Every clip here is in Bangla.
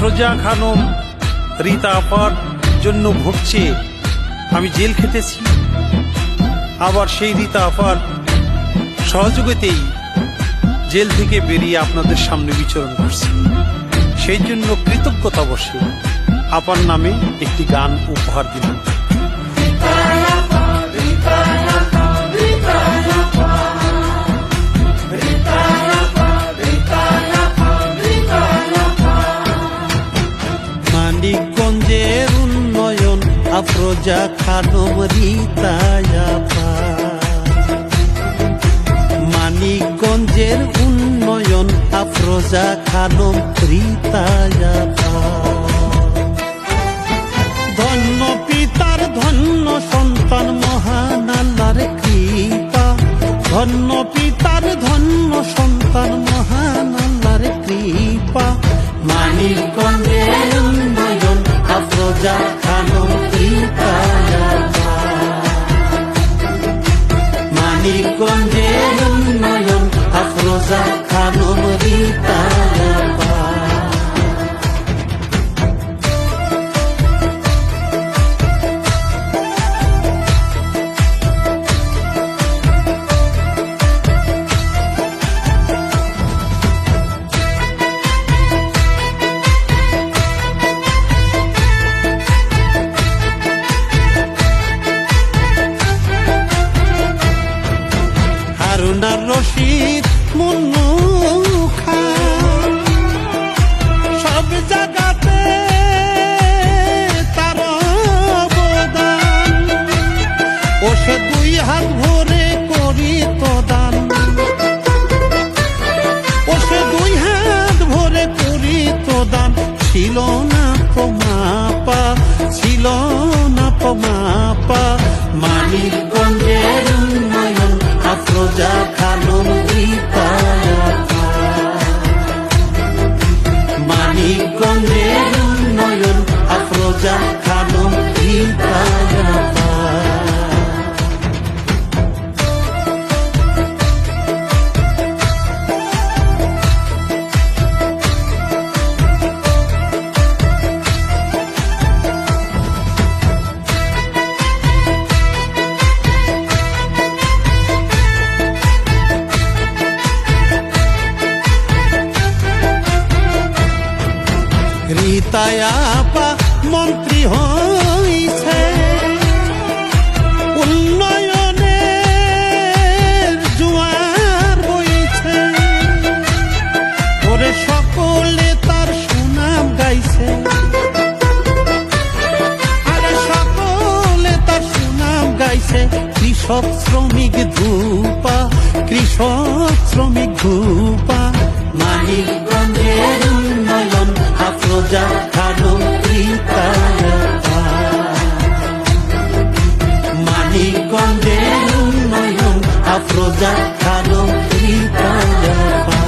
আফরোজা খানম রীতা আপার জন্য ভোট চেয়ে আমি জেল খেটেছি, আবার সেই রীতা আপার সহযোগিতাতেই জেল থেকে বেরিয়ে আপনাদের সামনে বিচরণ করছি। সেই জন্য কৃতজ্ঞতা বসে আপার নামে একটি গান উপহার দিলাম। মানিকগঞ্জের উন্নয়ন আফরোজা খানম রীতা আপা, মানিকগঞ্জের উন্নয়ন আফরোজা খানম রীতা আপা। ধন্য পিতার ধন্য সন্তান মহান আল্লাহর কৃপা, ধন্য পিতার ধন্য সন্তান মহান আল্লাহর কৃপা। মানিকগঞ্জের উন্নয়ন আফরোজা খানম রীতা আপা, মানিকগঞ্জের উন্নয়ন আফরোজা খানম রীতা আপা। হারুনার রশিদ মুন্নু খান সব জায়গাতে তার অবদান, ও সে দুই হাত ভরে করি তো দান, ও সে দুই হাত ভরে করি তো দান। ছিল না তো মাপা, ছিল না তো মাপা। মানিকগঞ্জের উন্নয়ন আফরোজা খানম রীতা আপা, মানিকগঞ্জের উন্নয়ন আফরোজা খানম রীতা আপা। রীতা আপা মন্ত্রী হইছে, উন্নয়নের জোয়ার বইছে, ওরে সকলে তার সুনাম গাইছে, আরে সকলে তার সুনাম গাইছে। কৃষক শ্রমিক ধূপা, কৃষক শ্রমিক ধূপা। মানিকগঞ্জের উন্নয়ন আফরোজা খানম রীতা আপা, মানিকগঞ্জের উন্নয়ন আফরোজা খানম রীতা আপা।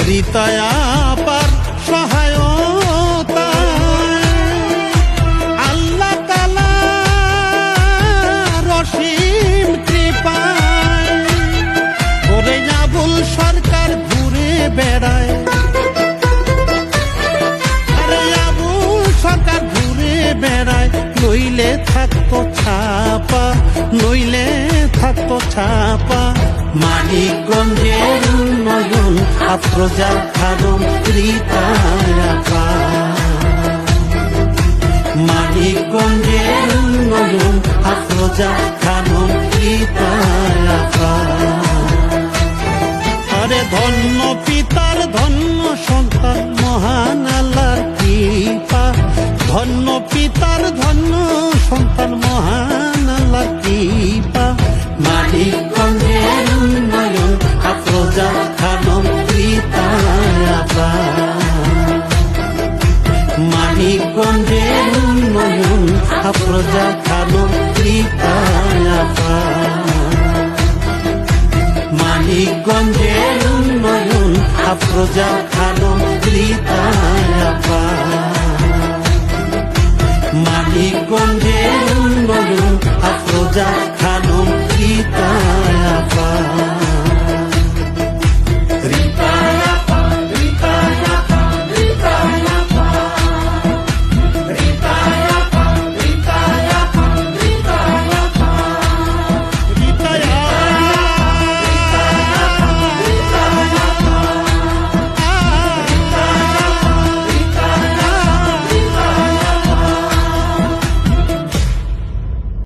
রীতা আপার সহায়তায় আল্লাহ তাআলা রসিম কৃপায়, ওরে আবুল সরকার ঘুরে বেড়ায়, আরে আবুল সরকার ঘুরে বেড়ায়। নইলে থাকতো ছাপা, নইলে থাকতো ছাপা। মানিকগঞ্জের উন্নয়ন আফরোজা খানম রীতা আপা, মানিকগঞ্জের উন্নয়ন আফরোজা খানম রীতা আপা। আরে ধন্য পিতার ধন্য সন্তান মহান আল্লাহর কৃপা, ধন্য পিতার ধন্য সন্তান মহান আল্লাহর কৃপা। মানিকগঞ্জের উন্নয়ন আফরোজা খানম রীতা আপা, মানিকগঞ্জের উন্নয়ন আফরোজা খানম রীতা রোজা